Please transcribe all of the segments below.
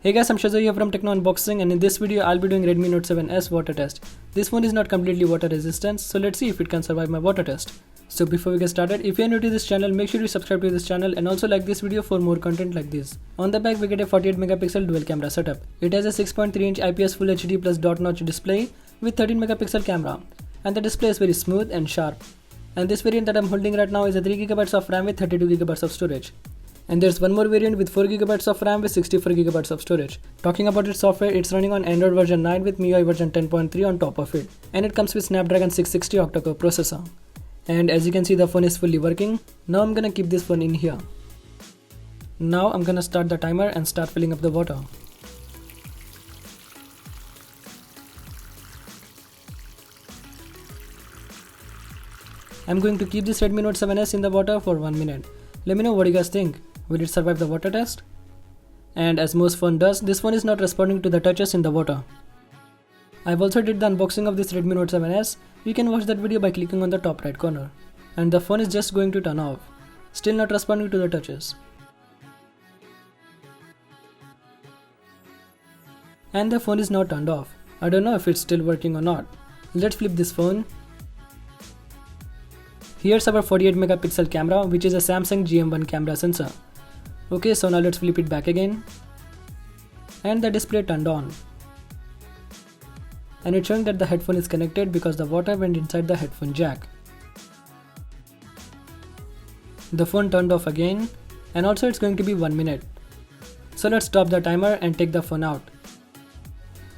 Hey guys, I'm Shaizor here from Techno Unboxing, and in this video I'll be doing Redmi Note 7s water test. This phone is not completely water resistant, so let's see if it can survive my water test. So before we get started, if you're new to this channel, make sure you subscribe to this channel and also like this video for more content like this. On the back we get a 48 megapixel dual camera setup. It has a 6.3 inch IPS Full HD plus dot notch display with 13 megapixel camera, and the display is very smooth and sharp. And this variant that I'm holding right now is a 3GB of RAM with 32GB of storage. And there's one more variant with 4GB of RAM with 64GB of storage. Talking about its software, it's running on Android version 9 with MIUI version 10.3 on top of it. And it comes with Snapdragon 660 octa-core processor. And as you can see, the phone is fully working. Now I'm gonna keep this phone in here. Now I'm gonna start the timer and start filling up the water. I'm going to keep this Redmi Note 7s in the water for 1 minute. Let me know what you guys think. Will it survive the water test? And as most phone does, this phone is not responding to the touches in the water. I've also did the unboxing of this Redmi Note 7s. You can watch that video by clicking on the top right corner. And the phone is just going to turn off. Still not responding to the touches. And the phone is now turned off. I don't know if it's still working or not. Let's flip this phone. Here's our 48 megapixel camera, which is a Samsung GM1 camera sensor. Okay, so now let's flip it back again. And the display turned on. And it's showing that the headphone is connected because the water went inside the headphone jack. The phone turned off again, and also it's going to be 1 minute. So let's stop the timer and take the phone out.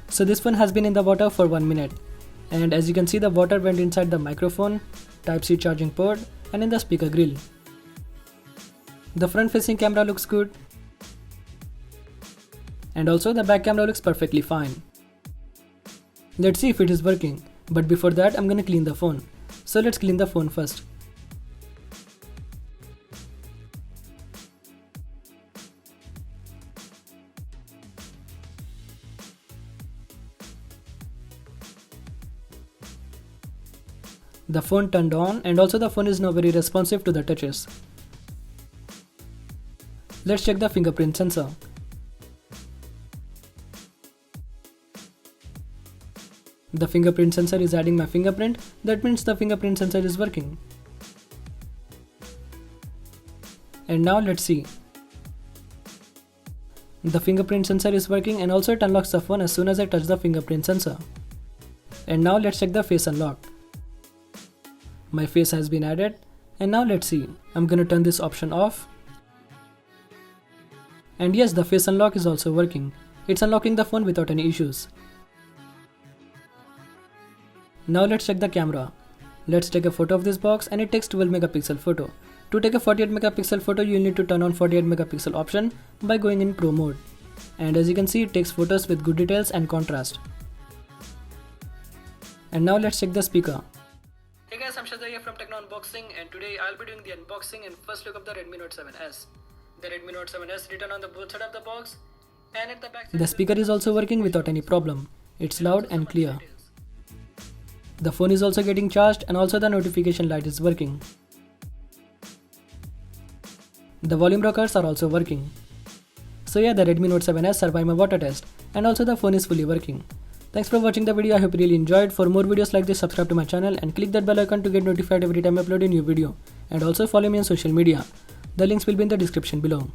So this phone has been in the water for 1 minute. And as you can see, the water went inside the microphone, Type-C charging port, and in the speaker grill. The front facing camera looks good. And also the back camera looks perfectly fine. Let's see if it is working. But before that, I'm gonna clean the phone. So let's clean the phone first. The phone turned on, and also the phone is now very responsive to the touches. Let's check the fingerprint sensor. The fingerprint sensor is adding my fingerprint. That means the fingerprint sensor is working. And now let's see. The fingerprint sensor is working, and also it unlocks the phone as soon as I touch the fingerprint sensor. And now let's check the face unlock. My face has been added, and now let's see. I'm gonna turn this option off. And yes, the face unlock is also working. It's unlocking the phone without any issues. Now let's check the camera. Let's take a photo of this box, and it takes 12 megapixel photo. To take a 48 megapixel photo, you'll need to turn on 48 megapixel option by going in Pro mode. And as you can see, it takes photos with good details and contrast. And now let's check the speaker. Hey guys, I'm Shaizor here from Techno Unboxing, and today I'll be doing the unboxing and first look of the Redmi Note 7s. The Redmi Note 7s written on the both side of the box, and at the back side the speaker is also working without any problem. It's loud and clear. The phone is also getting charged, and also the notification light is working. The volume rockers are also working. So yeah, the Redmi Note 7s survived my water test, and also the phone is fully working. Thanks for watching the video. I hope you really enjoyed. For more videos like this, subscribe to my channel and click that bell icon to get notified every time I upload a new video. And also follow me on social media. The links will be in the description below.